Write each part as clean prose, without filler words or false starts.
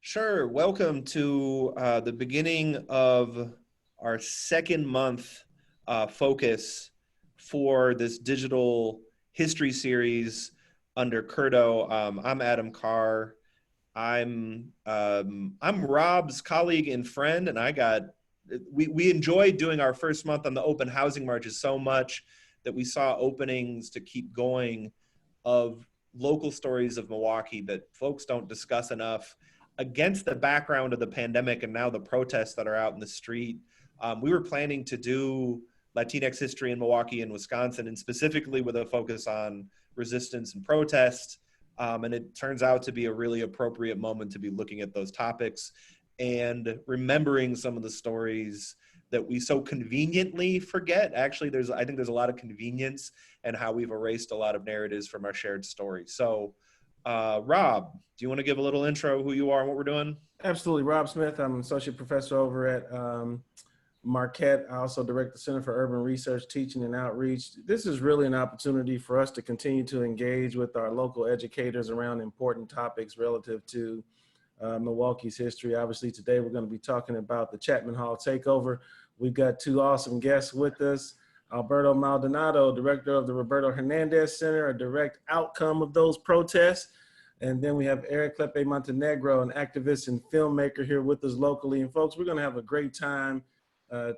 Sure. Welcome to the beginning of our second month focus for this digital history series under Curdo. I'm Adam Carr. I'm Rob's colleague and friend, and we enjoyed doing our first month on the open housing marches so much that we saw openings to keep going of local stories of Milwaukee that folks don't discuss enough against the background of the pandemic and now the protests that are out in the street. We were planning to do Latinx history in Milwaukee and Wisconsin, and specifically with a focus on resistance and protest. And it turns out to be a really appropriate moment to be looking at those topics and remembering some of the stories that we so conveniently forget. Actually, I think there's a lot of convenience and how we've erased a lot of narratives from our shared story. So, Rob, do you want to give a little intro who you are and what we're doing? Absolutely. Rob Smith. I'm an associate professor over at Marquette. I also direct the Center for Urban Research, Teaching and Outreach. This is really an opportunity for us to continue to engage with our local educators around important topics relative to Milwaukee's history. Obviously, today we're going to be talking about the Chapman Hall takeover. We've got two awesome guests with us. Alberto Maldonado, director of the Roberto Hernandez Center, a direct outcome of those protests. And then we have Eric Lepe Montenegro, an activist and filmmaker here with us locally. And folks, we're going to have a great time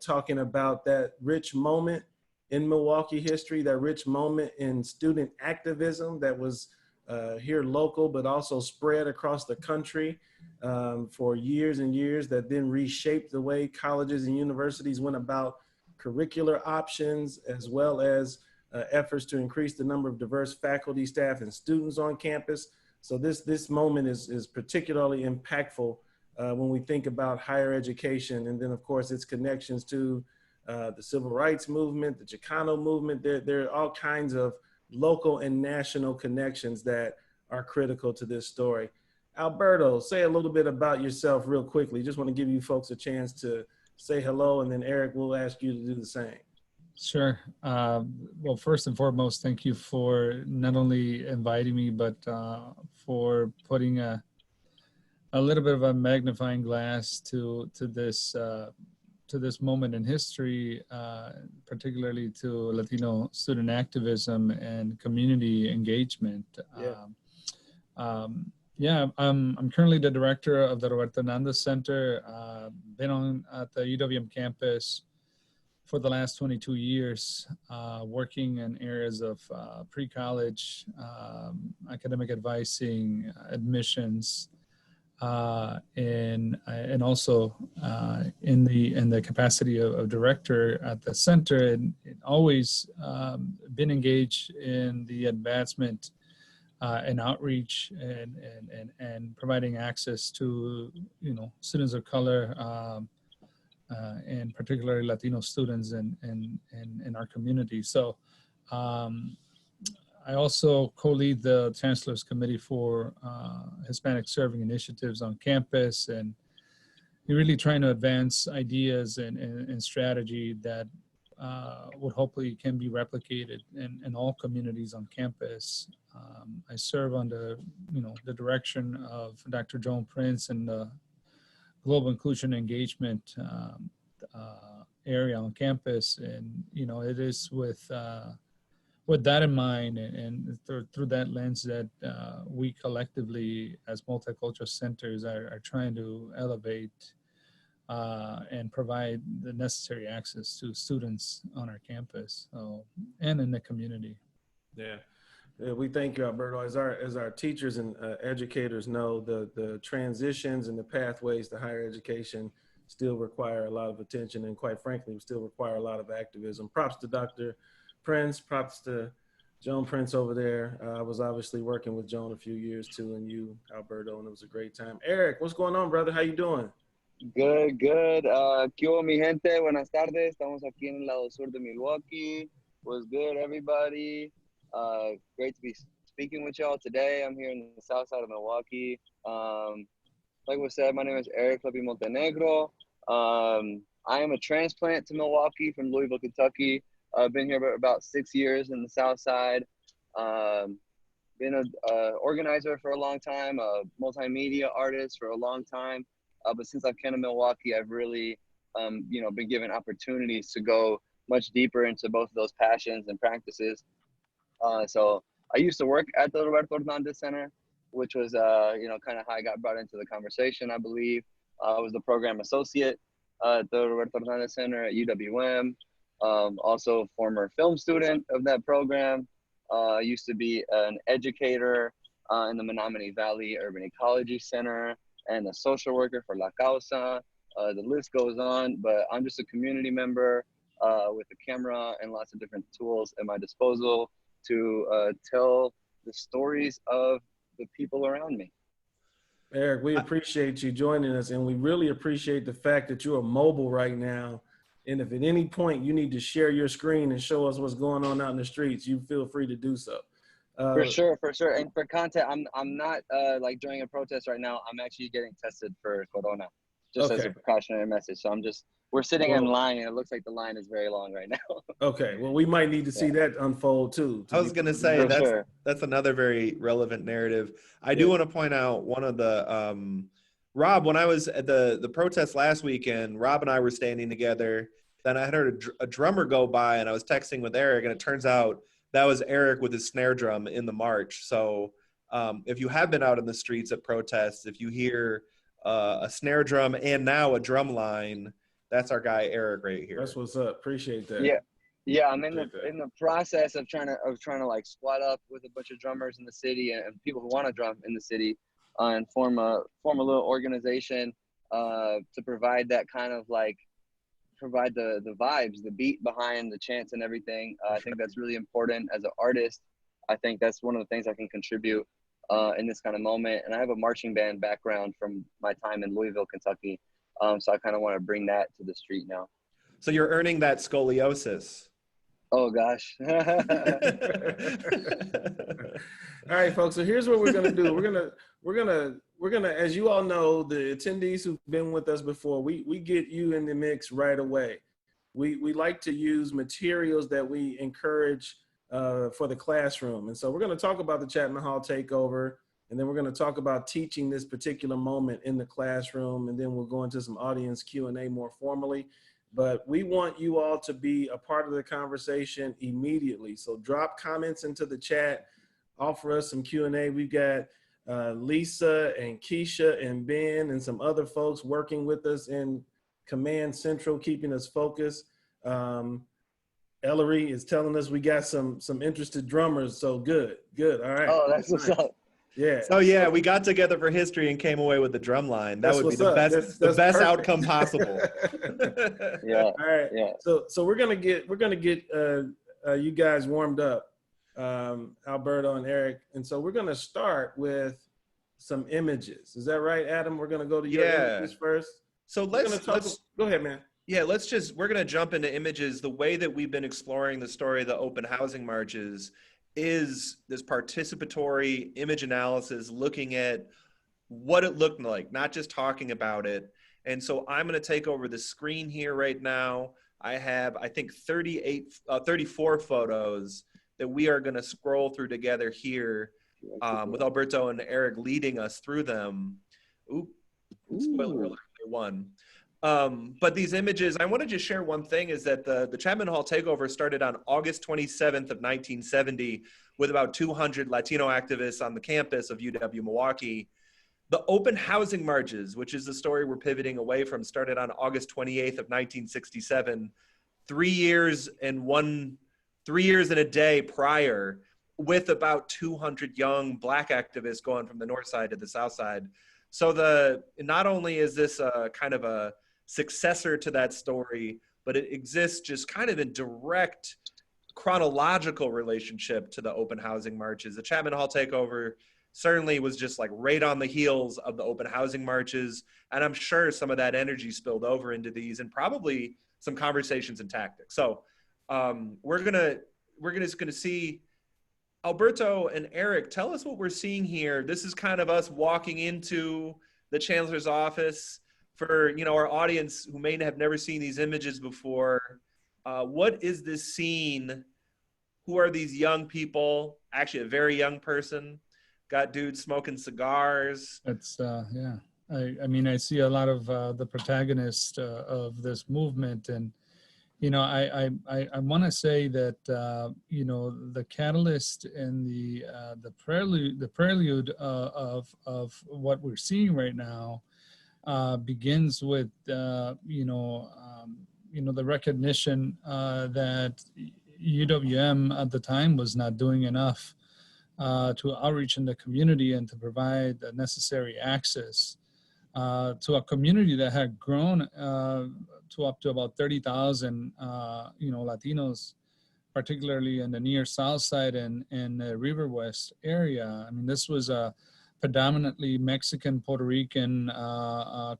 talking about that rich moment in Milwaukee history, that rich moment in student activism that was here local, but also spread across the country for years and years, that then reshaped the way colleges and universities went about curricular options, as well as efforts to increase the number of diverse faculty, staff, and students on campus. So this moment is particularly impactful when we think about higher education, and then of course its connections to the civil rights movement, the Chicano movement. There are all kinds of local and national connections that are critical to this story. Alberto, say a little bit about yourself real quickly. Just want to give you folks a chance to say hello, and then Eric will ask you to do the same. Sure. Well, first and foremost, thank you for not only inviting me, but for putting a little bit of a magnifying glass to this moment in history, particularly to Latino student activism and community engagement. I'm currently the director of the Roberto Hernandez Center. Been at the UWM campus for the last 22 years, working in areas of pre-college, academic advising, admissions, and also in the capacity of director at the center, and always been engaged in the advancement and outreach and providing access to students of color and particularly Latino students in our community. So I also co-lead the Chancellor's Committee for Hispanic Serving Initiatives on campus, and we're really trying to advance ideas and strategy that would hopefully can be replicated in all communities on campus. I serve under the direction of Dr. Joan Prince and the Global Inclusion Engagement area on campus, and it is with that in mind and through that lens that we collectively as multicultural centers are trying to elevate and provide the necessary access to students on our campus and in the community. Yeah. We thank you, Alberto. As our teachers and educators know, the transitions and the pathways to higher education still require a lot of attention, and quite frankly, still require a lot of activism. Props to Dr. Prince, props to Joan Prince over there. I was obviously working with Joan a few years too, and you, Alberto, and it was a great time. Eric, what's going on, brother? How you doing? Good, good. ¿Qué hubo, mi gente? Buenas tardes. Estamos aquí en el lado sur de Milwaukee. What's good, everybody? Great to be speaking with y'all today. I'm here in the south side of Milwaukee. Like was said, my name is Eric Lepe Montenegro. I am a transplant to Milwaukee from Louisville, Kentucky. I've been here about 6 years in the south side. been a organizer for a long time, a multimedia artist for a long time. But since I've come to Milwaukee, I've really, been given opportunities to go much deeper into both of those passions and practices. So I used to work at the Roberto Hernandez Center, which was, kind of how I got brought into the conversation, I believe. I was the program associate at the Roberto Hernandez Center at UWM. Also former film student of that program. Used to be an educator in the Menominee Valley Urban Ecology Center and a social worker for La Causa. The list goes on, but I'm just a community member with a camera and lots of different tools at my disposal to tell the stories of the people around me. Eric, we appreciate you joining us, and we really appreciate the fact that you are mobile right now. And if at any point you need to share your screen and show us what's going on out in the streets, you feel free to do so. For sure. And for content, I'm not like during a protest right now. I'm actually getting tested for Corona, just as a precautionary message. So we're sitting in line, and it looks like the line is very long right now. Okay, well, we might need to see that unfold too. I was going to say that's another very relevant narrative. I do want to point out one of the Rob, when I was at the protest last weekend, Rob and I were standing together. Then I had heard a drummer go by, and I was texting with Eric, and it turns out that was Eric with his snare drum in the march. So if you have been out in the streets at protests, if you hear a snare drum and now a drum line, that's our guy Eric right here. That's what's up. Appreciate that. Yeah. I'm in the process of trying to like squat up with a bunch of drummers in the city and people who want to drum in the city, and form a little organization to provide that kind of like provide the vibes, the beat behind the chants and everything. I think that's really important as an artist. I think that's one of the things I can contribute in this kind of moment. And I have a marching band background from my time in Louisville, Kentucky. So I kind of want to bring that to the street now. So you're earning that scoliosis. Oh gosh. All right, folks. So here's what we're gonna do. We're gonna, as you all know, the attendees who've been with us before, we get you in the mix right away. We like to use materials that we encourage for the classroom, and so we're gonna talk about the Chapman Hall Takeover, and then we're gonna talk about teaching this particular moment in the classroom, and then we'll go into some audience Q&A more formally. But we want you all to be a part of the conversation immediately. So drop comments into the chat, offer us some Q&A. We've got Lisa and Keisha and Ben and some other folks working with us in Command Central, keeping us focused. Ellery is telling us we got some interested drummers. So good. All right. Oh, that's what's up. Yeah. So yeah, we got together for history and came away with the drum line. That would be the best, the best outcome possible. Yeah. All right. Yeah. So we're gonna get you guys warmed up, Alberto and Eric, and so we're gonna start with some images. Is that right, Adam? We're gonna go to your images first. So let's go ahead, man. Yeah, we're gonna jump into images. The way that we've been exploring the story of the open housing marches is this participatory image analysis, looking at what it looked like, not just talking about it. And so I'm going to take over the screen here right now. I have, I think, 34 photos that we are going to scroll through together here with Alberto and Eric leading us through them. Spoiler alert, one. But these images, I want to just share one thing, is that the Chapman Hall Takeover started on August 27th of 1970 with about 200 Latino activists on the campus of UW Milwaukee. The open housing marches, which is the story we're pivoting away from, started on August 28th of 1967, 3 years and a day prior, with about 200 young Black activists going from the north side to the south side. So not only is this kind of a successor to that story, but it exists just kind of in direct chronological relationship to the open housing marches. The Chapman Hall Takeover certainly was just like right on the heels of the open housing marches, and I'm sure some of that energy spilled over into these and probably some conversations and tactics. So we're just gonna see Alberto and Eric, tell us what we're seeing here. This is kind of us walking into the chancellor's office. For our audience who may have never seen these images before, what is this scene who are these young people? Actually, a very young person. Got dudes smoking cigars. It's yeah. I mean, I see a lot of the protagonists of this movement, and you know, I want to say that you know, the catalyst and the prelude of what we're seeing right now begins with you know, the recognition that UWM at the time was not doing enough to outreach in the community and to provide the necessary access to a community that had grown to up to about 30,000, you know, Latinos, particularly in the near South Side and the River West area. I mean, this was a predominantly Mexican, Puerto Rican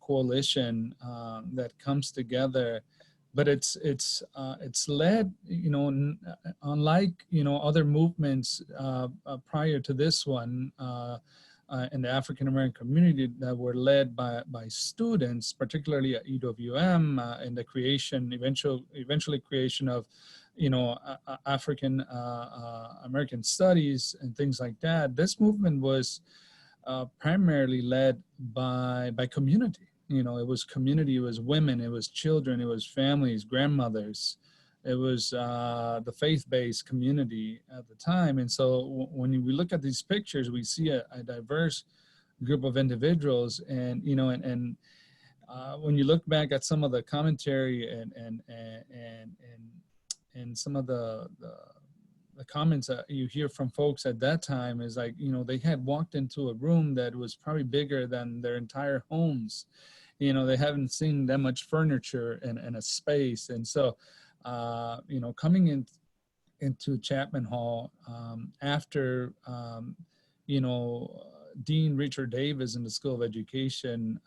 coalition that comes together, but it's led, you know, unlike, you know, other movements prior to this one. In the African American community that were led by students, particularly at UWM, in the creation, eventually creation of, you know, African American studies and things like that. This movement was primarily led by community. You know, it was community, it was women, it was children, it was families, grandmothers. It was the faith-based community at the time. And so when we look at these pictures, we see a diverse group of individuals. And, you know, and when you look back at some of the commentary and some of the comments that you hear from folks at that time is like, you know, they had walked into a room that was probably bigger than their entire homes. You know, they haven't seen that much furniture in a space. And so, you know, coming into Chapman Hall after, you know, Dean Richard Davis in the School of Education,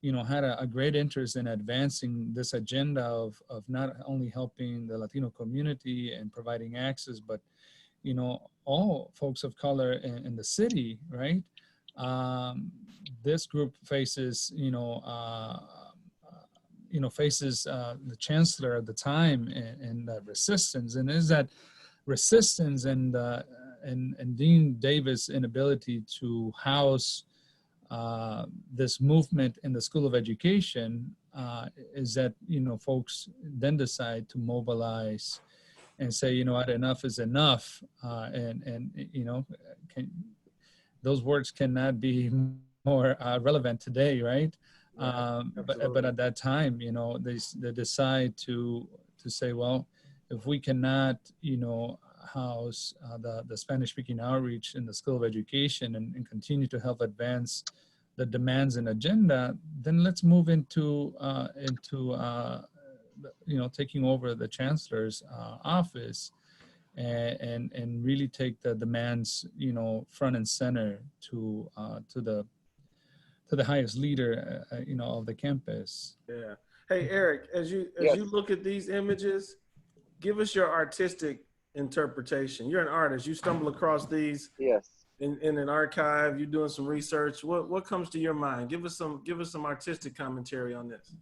you know, had a great interest in advancing this agenda of not only helping the Latino community and providing access, but, you know, all folks of color in the city, right? This group faces, faces the chancellor at the time and resistance, and is that resistance and Dean Davis' inability to house this movement in the School of Education is that, you know, folks then decide to mobilize and say, you know what, enough is enough, and you know, those words cannot be more relevant today, right? But at that time, you know, they decide to say, well, if we cannot, you know, house the Spanish-speaking outreach in the School of Education and continue to help advance the demands and agenda, then let's move into you know, taking over the chancellor's office and really take the demands, you know, front and center to the highest leader, you know, of the campus. Yeah. Hey, Eric, as you look at these images, give us your artistic interpretation. You're an artist. You stumble across these in an archive. You're doing some research. What comes to your mind? Give us some artistic commentary on this.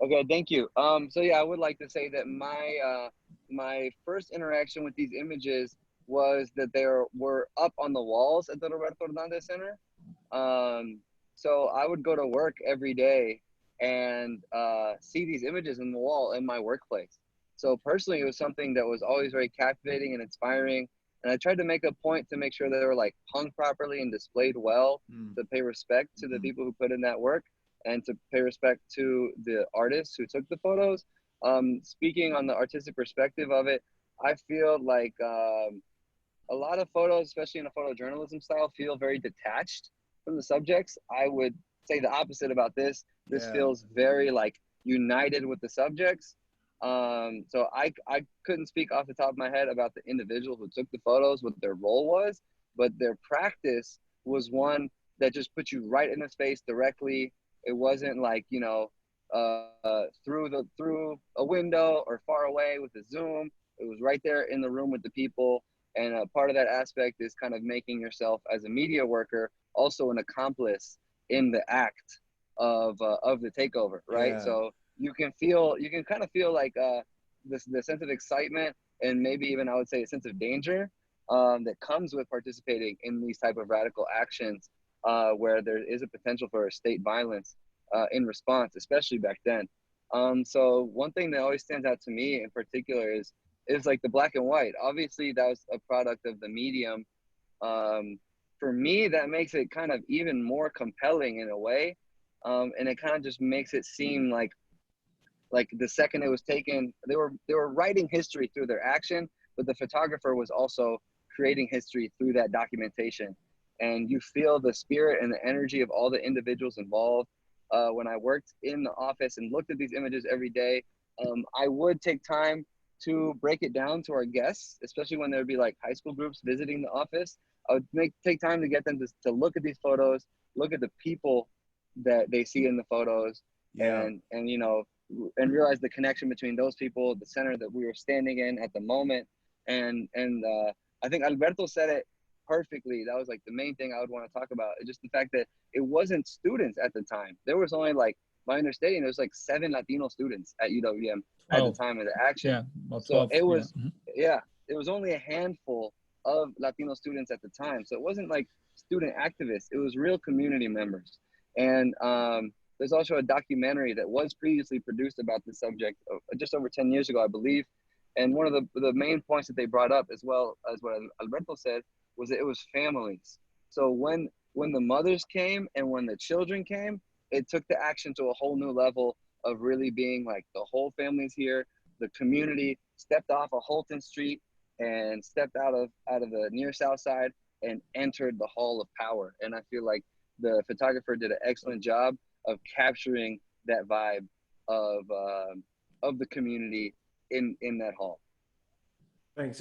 Okay, thank you. So yeah, I would like to say that my first interaction with these images was that they were up on the walls at the Roberto Hernandez Center. So I would go to work every day and see these images in the wall in my workplace. So personally, it was something that was always very captivating and inspiring. And I tried to make a point to make sure they were like hung properly and displayed well, to pay respect to the people who put in that work and to pay respect to the artists who took the photos. Speaking on the artistic perspective of it, I feel like a lot of photos, especially in a photojournalism style, feel very detached from the subjects. I would say the opposite about this. This feels very like united with the subjects. So I couldn't speak off the top of my head about the individual who took the photos, what their role was, but their practice was one that just put you right in the space directly. It wasn't like, you know, through a window or far away with a zoom. It was right there in the room with the people. And part of that aspect is kind of making yourself as a media worker also an accomplice in the act of the takeover, right? So you can kind of feel like the sense of excitement and maybe even I would say a sense of danger that comes with participating in these type of radical actions where there is a potential for state violence in response, especially back then. So one thing that always stands out to me in particular is like the black and white. Obviously, that was a product of the medium. For me, that makes it kind of even more compelling in a way, and it kind of just makes it seem like the second it was taken, they were writing history through their action, but the photographer was also creating history through that documentation. And you feel the spirit and the energy of all the individuals involved. When I worked in the office and looked at these images every day, I would take time to break it down to our guests, especially when there would be like high school groups visiting the office. I would take time to get them to look at these photos, look at the people that they see in the photos, Yeah. and you know, and realize the connection between those people, the center that we were standing in at the moment. And I think Alberto said it perfectly. That was like the main thing I would want to talk about. Just the fact that it wasn't students at the time. There was only like, my understanding, there was like 7 Latino students at UWM at the time of the action. Yeah, about So 12. it was, Yeah. yeah, it was only a handful of Latino students at the time. So it wasn't like student activists. It was real community members. And there's also a documentary that was previously produced about this subject just over 10 years ago, I believe. And one of the main points that they brought up, as well as what Alberto said, was that it was families. So when the mothers came and when the children came, it took the action to a whole new level of really being like the whole family's here. The community stepped off of Holton Street and stepped out of the near South Side and entered the Hall of Power. And I feel like the photographer did an excellent job of capturing that vibe of the community in that hall. Thanks,